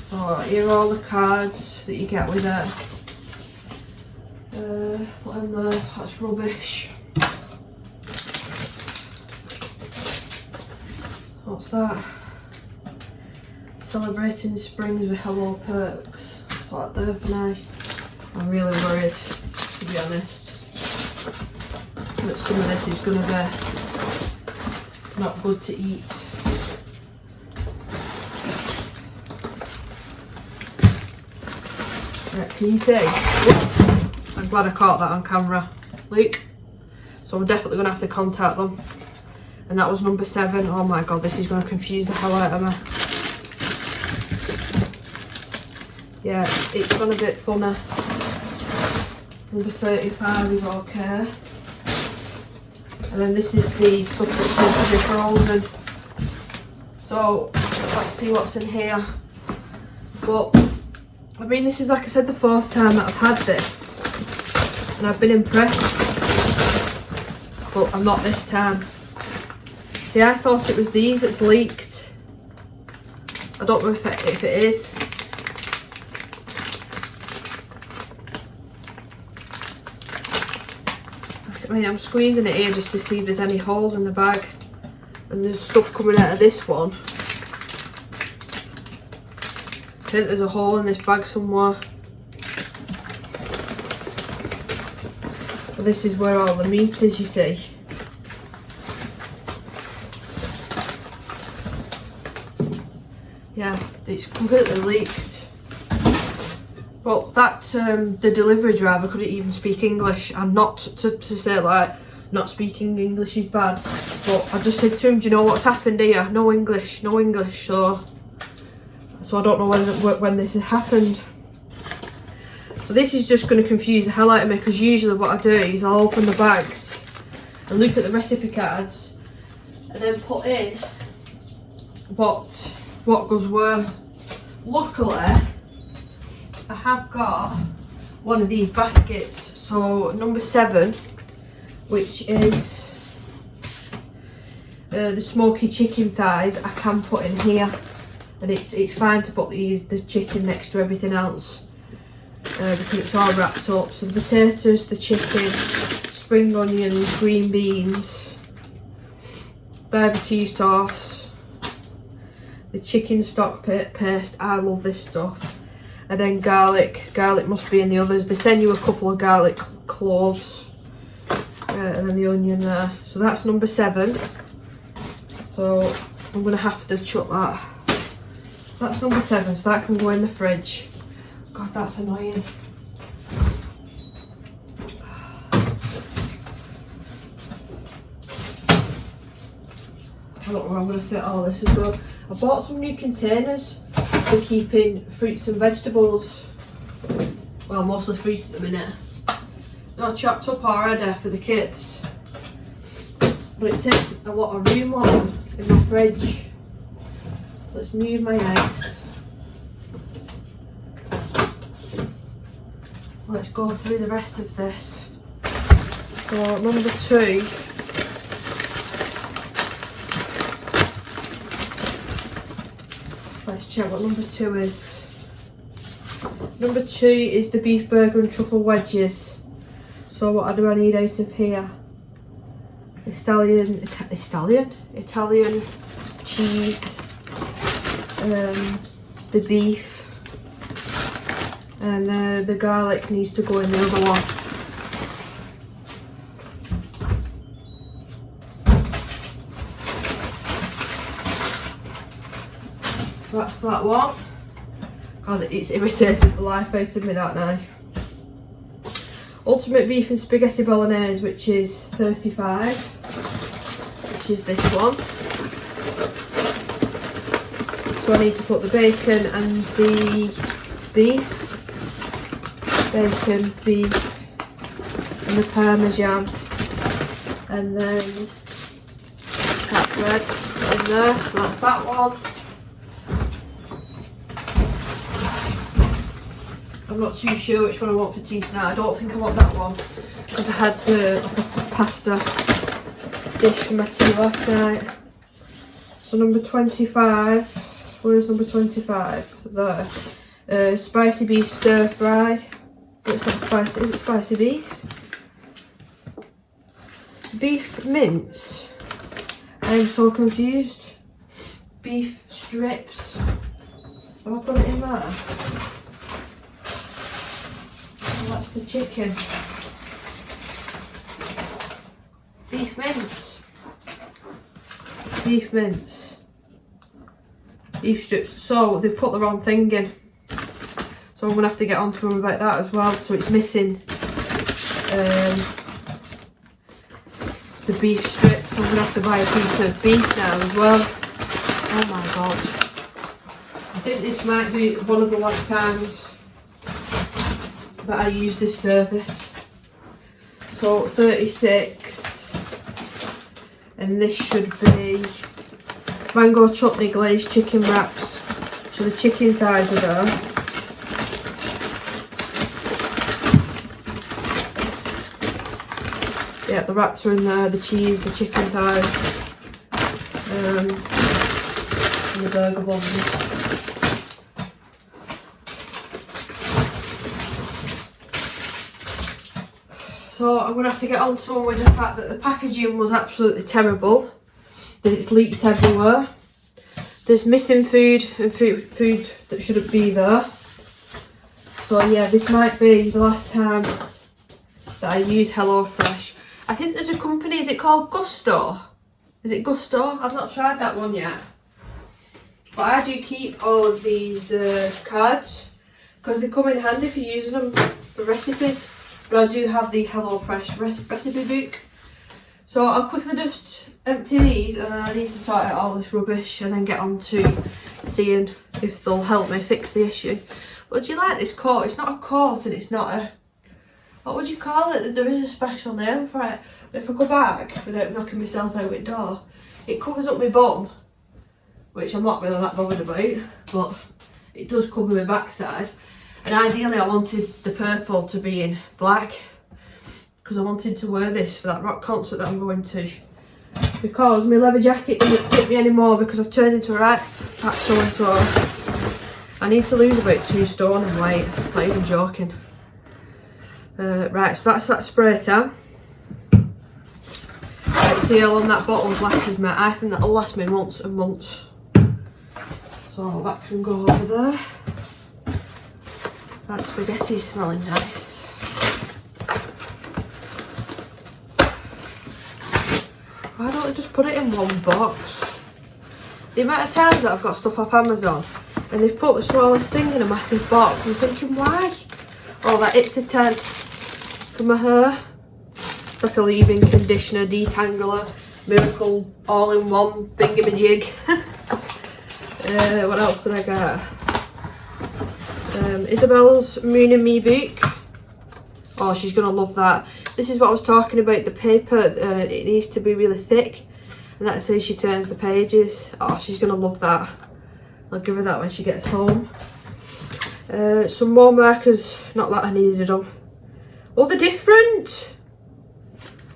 So here are all the cards that you get with it. Put in there, that's rubbish. What's that? Celebrating Springs with Hello Perks. Put that there for now. I'm really worried, to be honest, that some of this is going to be not good to eat. Right, can you see? I'm glad I caught that on camera. Look. So I'm definitely going to have to contact them. And that was number 7. Oh my god, this is going to confuse the hell out of me. Yeah, it's gone a bit funny. Number 35 is okay. And then this is the stuff that's supposed to be frozen. So let's see what's in here. But I mean, this is, like I said, the 4th time that I've had this, and I've been impressed. But I'm not this time. See, I thought it was these that's leaked. I don't know if it is. I mean, I'm squeezing it here just to see if there's any holes in the bag. And there's stuff coming out of this one. I think there's a hole in this bag somewhere. But this is where all the meat is, you see. Yeah, it's completely leaked. Well, that the delivery driver couldn't even speak English, and not to say like not speaking English is bad, but I just said to him, do you know what's happened here? No English, no English. So I don't know when this has happened. So this is just going to confuse the hell out of me, because usually what I do is I'll open the bags and look at the recipe cards and then put in what goes where. Luckily, I have got one of these baskets. So number 7, which is the smoky chicken thighs, I can put in here, and it's fine to put the chicken next to everything else because it's all wrapped up. So the potatoes, the chicken, spring onions, green beans, barbecue sauce, the chicken stock paste, I love this stuff, and then garlic must be in the others. They send you a couple of garlic cloves, and then the onion there. So that's number 7, so I'm gonna have to chuck that. That's number 7, so that can go in the fridge. God, that's annoying. I don't know where I'm going to fit all this as well. I bought some new containers for keeping fruits and vegetables. Well, mostly fruit at the minute. Not chopped up already for the kids. But it takes a lot of room up in my fridge. Let's move my eggs. Let's go through the rest of this. So number 2. Let's check what number 2 is. Number 2 is the beef burger and truffle wedges. So what do I need out of here? Italian cheese, the beef, and the garlic needs to go in the other one. So that's that one. God, it's irritated the life out of me that now. Ultimate beef and spaghetti bolognese, which is 35, which is this one. So I need to put the bacon and the beef, and the parmesan, and then cat bread in there. So that's that one. I'm not too sure which one I want for tea tonight. I don't think I want that one because I had the pasta dish for my tea last night. So number 25, where's number 25? There. Spicy beef stir fry. It's not spicy, is it spicy beef? Beef mince. I am so confused. Beef strips. Have I put it in there? That's the chicken. Beef mince. Beef mince. Beef strips. So they've put the wrong thing in. So I'm going to have to get on to them about that as well. So it's missing the beef strips. So I'm going to have to buy a piece of beef now as well. Oh my god. I think this might be one of the last times that I use this service. So 36, and this should be mango chutney glazed chicken wraps. So the chicken thighs are there. Yeah, the wraps are in there, the cheese, the chicken thighs, and the burger buns. So I'm going to have to get on to with the fact that the packaging was absolutely terrible, that it's leaked everywhere, there's missing food and food that shouldn't be there. So yeah, this might be the last time that I use HelloFresh. I think there's a company, is it called Gusto? Is it Gusto? I've not tried that one yet. But I do keep all of these cards because they come in handy for using them for recipes. But I do have the HelloFresh recipe book. So I'll quickly just empty these, and then I need to sort out all this rubbish and then get on to seeing if they'll help me fix the issue. But do you like this coat? It's not a coat and it's not a... What would you call it? There is a special name for it. But if I go back without knocking myself out with the door, it covers up my bum, which I'm not really that bothered about, but it does cover my backside. And ideally I wanted the purple to be in black, because I wanted to wear this for that rock concert that I'm going to. Because my leather jacket doesn't fit me anymore because I've turned into a right fat so-and-so. I need to lose about 2 stone in weight, not even joking. Right, so that's that spray tan. Let's see how long that bottle lasts me. I think that'll last me months and months. So that can go over there. That spaghetti's smelling nice. Why don't I just put it in one box? The amount of times that I've got stuff off Amazon and they've put the smallest thing in a massive box, I'm thinking, why? Oh, that It's a 10 for my hair. It's like a leave-in conditioner, detangler, miracle, all-in-one thingamajig. What else did I get? Isabel's Moon and Me book. Oh, she's gonna love that. This is what I was talking about, the paper, it needs to be really thick, and that's how she turns the pages. Oh, she's gonna love that. I'll give her that when she gets home. Some more markers, not that I needed them. Oh, they're different!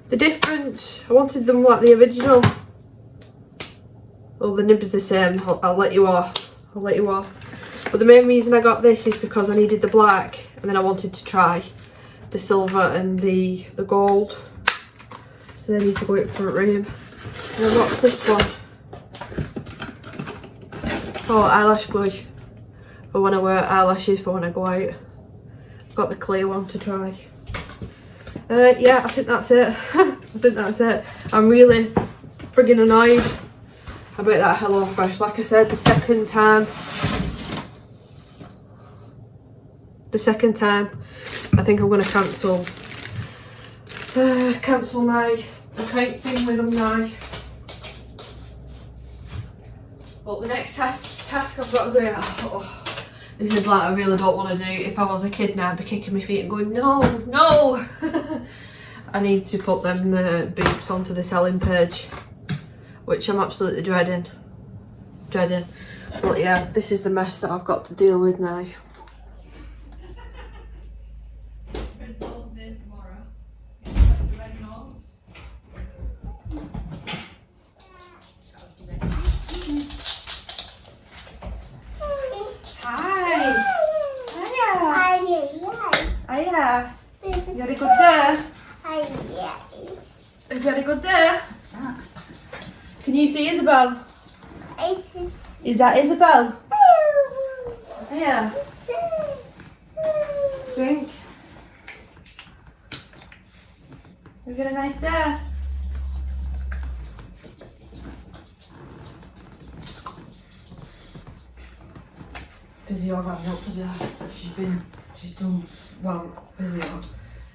They're different. I wanted them like the original. Oh, the nib's the same. I'll let you off. I'll let you off. But the main reason I got this is because I needed the black, and then I wanted to try the silver and the gold. So they need to go in front room. And then what's this one? Oh, eyelash glue. For when I wear eyelashes, for when I go out. I've got the clear one to try. Yeah, I think that's it. I think that's it. I'm really friggin' annoyed about that HelloFresh. Like I said, the second time I think I'm going to cancel my account thing with them now. But the next task I've got to do, oh, this is like I really don't want to do. If I was a kid now, I'd be kicking my feet and going, no, no. I need to put them boots onto the selling page, which I'm absolutely dreading. But yeah, this is the mess that I've got to deal with now. Hiya. You had a good day? Have you had a good day? What's that? Can you see Isabel? Is that Isabel? Yeah. Drink. Have you had a nice day? Physio got me up today. She's done well physio,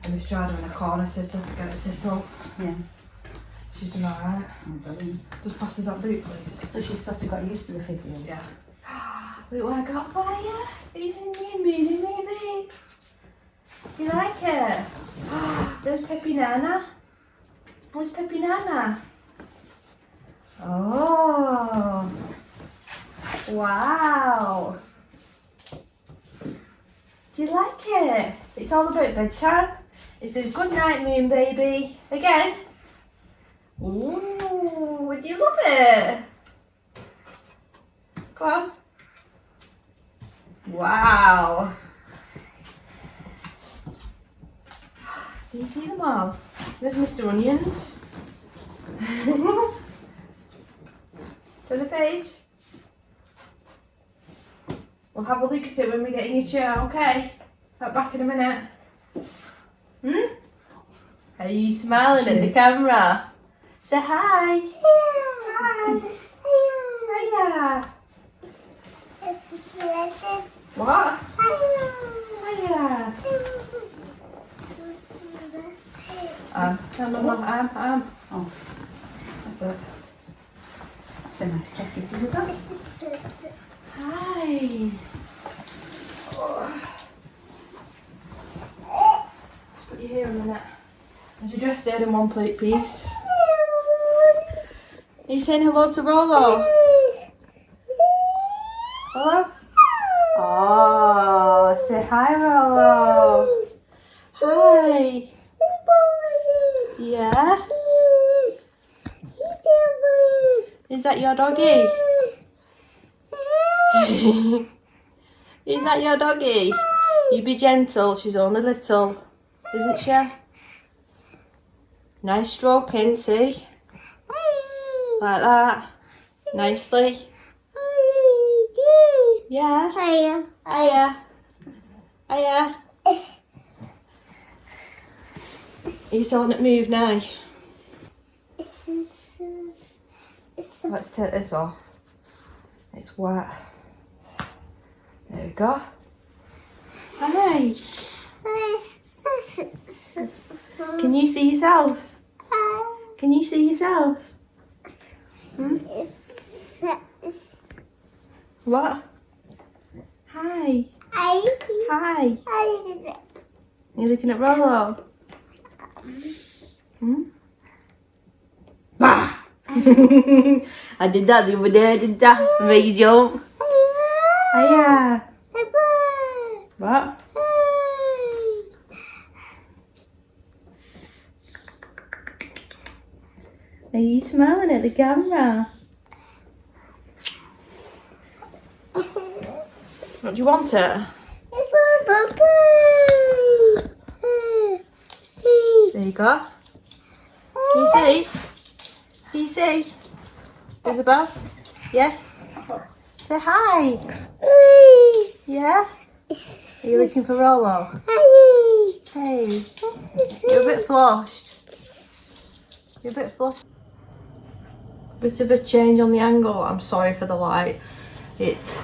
and they've tried her in a corner sitter to get her sit up. Yeah. She's done alright. Oh, brilliant. Just pass us that boot, please. So she's sort of got used to the physio. Yeah. Look what I got for you. It's a new baby. You like it? There's Peppy Nana. Where's Peppy Nana? Oh. Wow. Do you like it? It's all about bedtime. It says good night, Moon baby. Again. Ooh, do you love it? Come on. Wow. Do you see them all? There's Mr. Onions. To the page. We'll have a look at it when we get in your chair, okay? Back in a minute. Are you smiling at the camera? Say hi. Hi. Hiya. What? Hiya. Oh, That's it. that's a nice jacket, Isabel. Hi. Just put your hair in a minute. Is your dress stayed in one plate piece? Are you saying hello to Rolo? Hello? Oh, say hi, Rolo. Hi. Yeah? Is that your doggy? Is that your doggy? You be gentle, she's only little, isn't she? Nice stroking, see? Like that. Nicely. Yeah? Hiya. Hiya. Are you telling it move now? Let's take this off. It's wet. There we go. Hi. Can you see yourself? Can you see yourself? Hmm? What? Hi. Hi. You looking at Rollo? Hmm? Bah! I did that the other day, didn't I? I made you jump. Hiya. What? Are you smiling at the camera? What do you want it? There you go. Can you see? Can you see? Isabel? Yes? Say hi. Yeah? Are you looking for Rolo? Hey. You're a bit flushed. You're a bit flushed. Bit of a change on the angle. I'm sorry for the light. It's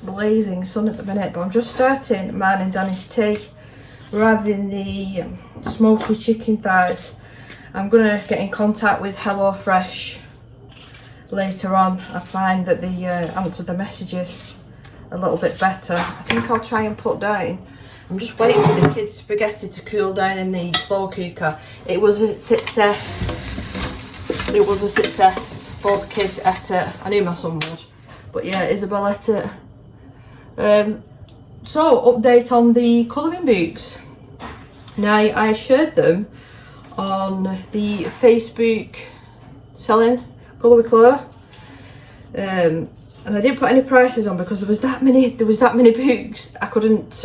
blazing sun at the minute, but I'm just starting mine and Danny's tea. We're having the smoky chicken thighs. I'm gonna get in contact with HelloFresh later on. I find that they answer the messages a little bit better. I think I'll try and put down. I'm just waiting for the kids' spaghetti to cool down in the slow cooker. It was a success. It was a success. Both kids ate it. I knew my son would, but yeah, Isabel ate it. So, update on the colouring books. Now, I shared them on the Facebook selling Colour with Claire. And I didn't put any prices on because there was that many books. I couldn't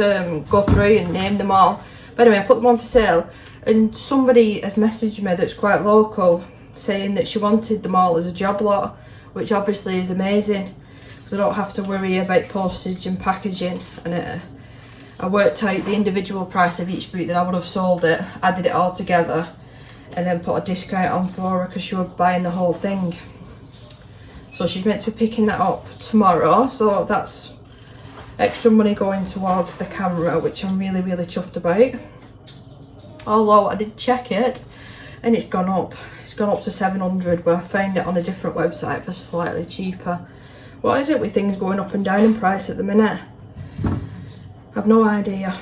go through and name them all. But anyway, I put them on for sale, and somebody has messaged me that's quite local saying that she wanted them all as a job lot, which obviously is amazing because I don't have to worry about postage and packaging. And I worked out the individual price of each book that I would have sold it, added it all together, and then put a discount on for her because she was buying the whole thing. So she's meant to be picking that up tomorrow, so that's extra money going towards the camera, which I'm really, really chuffed about. Although I did check it and it's gone up. It's gone up to 700, but I found it on a different website for slightly cheaper. What is it with things going up and down in price at the minute? I've no idea.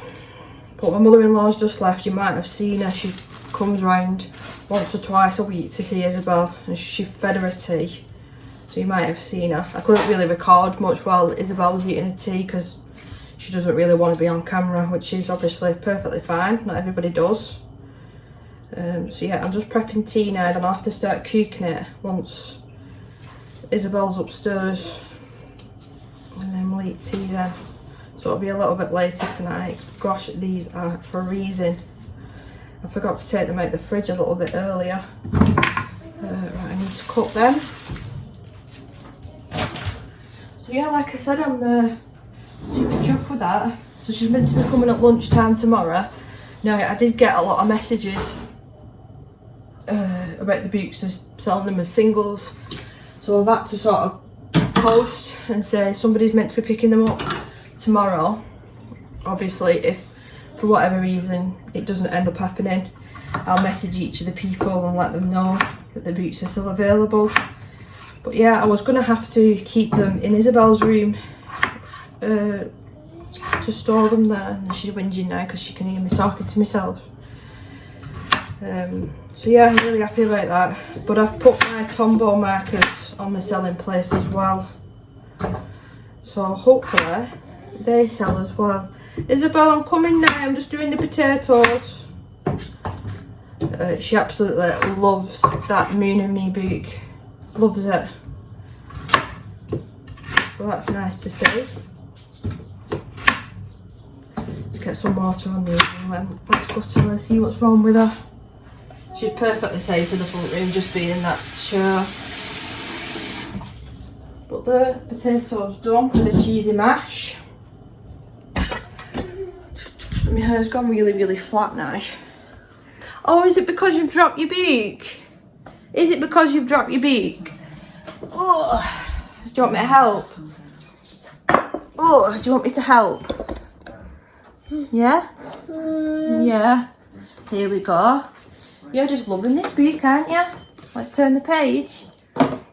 But my mother-in-law's just left. You might have seen her. She comes round once or twice a week to see Isabel, and she fed her a tea. So you might have seen her. I couldn't really record much while Isabel was eating a tea because she doesn't really want to be on camera, which is obviously perfectly fine. Not everybody does. So yeah, I'm just prepping tea now, then I'll have to start cooking it once Isabel's upstairs, and then we'll eat tea then. So it'll be a little bit later tonight. Gosh, these are freezing. I forgot to take them out of the fridge a little bit earlier. Right, I need to cook them. So yeah, like I said, I'm super chuffed with that. So she's meant to be coming at lunchtime tomorrow. Now, I did get a lot of messages about the books, just selling them as singles. So I've had to sort of post and say somebody's meant to be picking them up tomorrow. Obviously, if for whatever reason it doesn't end up happening, I'll message each of the people and let them know that the boots are still available. But yeah, I was going to have to keep them in Isabel's room to store them there, and she's whinging now because she can hear me talking to myself. So yeah, I'm really happy about that. But I've put my Tombow markers on the selling place as well. So hopefully they sell as well. Isabel, I'm coming now. I'm just doing the potatoes. She absolutely loves that Moon and Me book. Loves it. So that's nice to see. Let's get some water on these and then let's go to her, see what's wrong with her. She's perfectly safe in the front room, just being in that chair. But the potatoes done for the cheesy mash. My hair's gone really, really flat now. Oh, is it because you've dropped your beak? Is it because you've dropped your beak? Oh, do you want me to help? Oh, do you want me to help? Yeah? Yeah. Here we go. You're just loving this book, aren't you? Let's turn the page.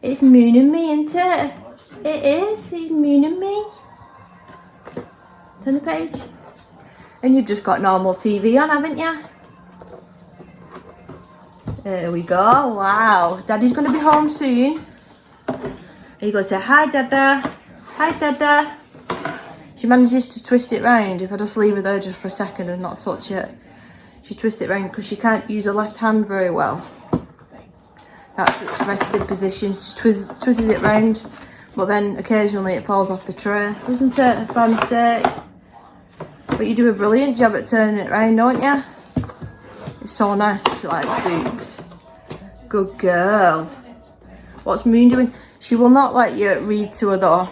It's Moon and Me, isn't it? It is. It's Moon and Me. Turn the page. And you've just got normal TV on, haven't you? There we go. Wow. Daddy's going to be home soon. Are you going to say, hi, Dada? Hi, Dada. She manages to twist it round. If I just leave her there just for a second and not touch it, she twists it round because she can't use her left hand very well. That's its resting position. She twists it round, but then occasionally it falls off the tray, doesn't it? By mistake. But you do a brilliant job at turning it round, don't you? It's so nice that she likes books. Good girl. What's Moon doing? She will not let you read to her though,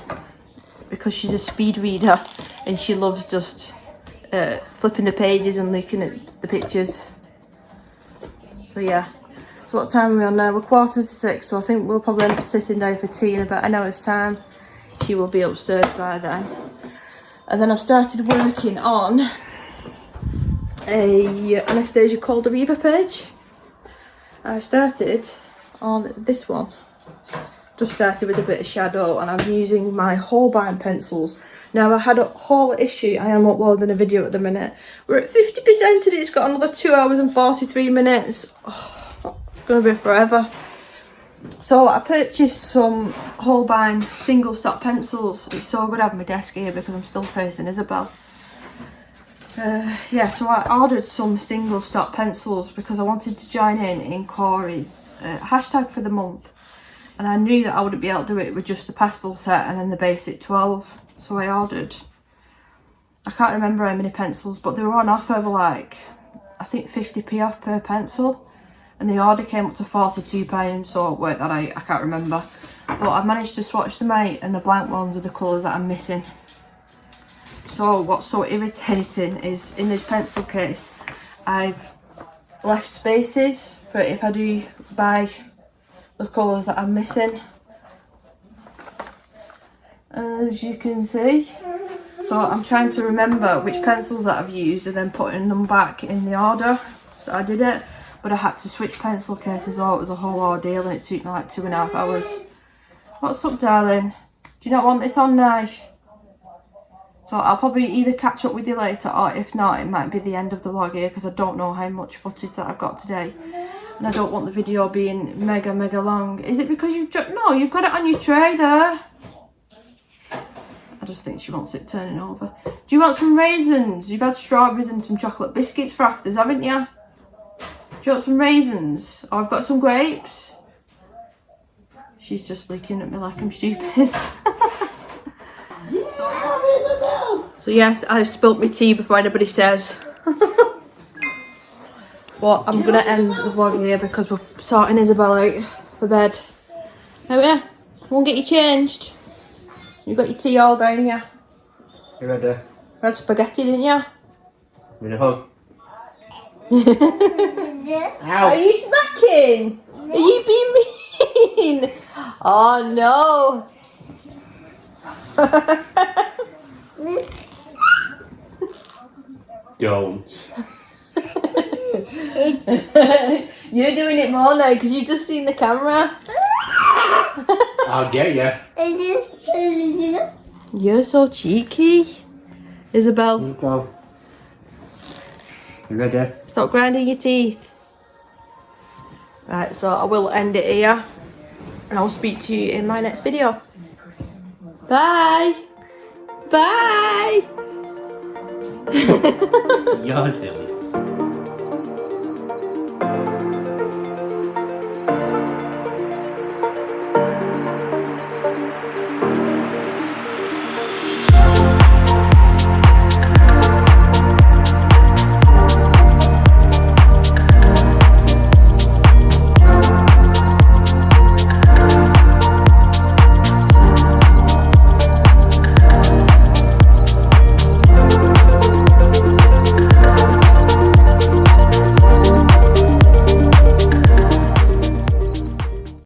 because she's a speed reader and she loves just flipping the pages and looking at the pictures. So yeah. So what time are we on now? We're 5:45, so I think we'll probably end up sitting down for tea in about an hour's time. She will be upstairs by then. And then I've started working on a Anastasia Called Aviva page. I started on this one. Just started with a bit of shadow and I'm using my Holbein pencils. Now I had a whole issue. I am uploading a video at the minute. We're at 50% and it's got another 2 hours and 43 minutes. Oh, it's going to be forever. So I purchased some Holbein single stop pencils. It's so good having my desk here because I'm still facing Isabel. Yeah, so I ordered some single stop pencils because I wanted to join in Corey's hashtag for the month. And I knew that I wouldn't be able to do it with just the pastel set and then the basic 12. So I ordered, I can't remember how many pencils, but they were on offer for like, I think 50p off per pencil. And the order came up to £42, so work that out, I can't remember. But I've managed to swatch them out and the blank ones are the colours that I'm missing. So what's so irritating is in this pencil case, I've left spaces for if I do buy the colours that I'm missing. As you can see. So I'm trying to remember which pencils that I've used and then putting them back in the order. So I did it. But I had to switch pencil cases. Oh, it was a whole ordeal and it took me like 2.5 hours. What's up, darling? Do you not want this on now? So I'll probably either catch up with you later or if not, it might be the end of the vlog here because I don't know how much footage that I've got today. And I don't want the video being mega long. Is it because you've no, you've got it on your tray there. I just think she wants it turning over. Do you want some raisins? You've had strawberries and some chocolate biscuits for afters, haven't you? Do you want some raisins? Oh, I've got some grapes. She's just looking at me like I'm stupid. So yes, I spilt my tea before anybody says. Well, I'm going to end the vlog here because we're sorting Isabel out for bed. Out here? Won't get you changed. You got your tea all down, yeah? You ready? You had spaghetti, didn't you? You need a hug? Ow. Are you smacking? Are you being mean? Oh no! Don't. You're doing it more now because you've just seen the camera. I'll get you. You're so cheeky, Isabel. Go. You ready? Stop grinding your teeth. Right, so I will end it here and I'll speak to you in my next video. Bye! Bye! You're silly.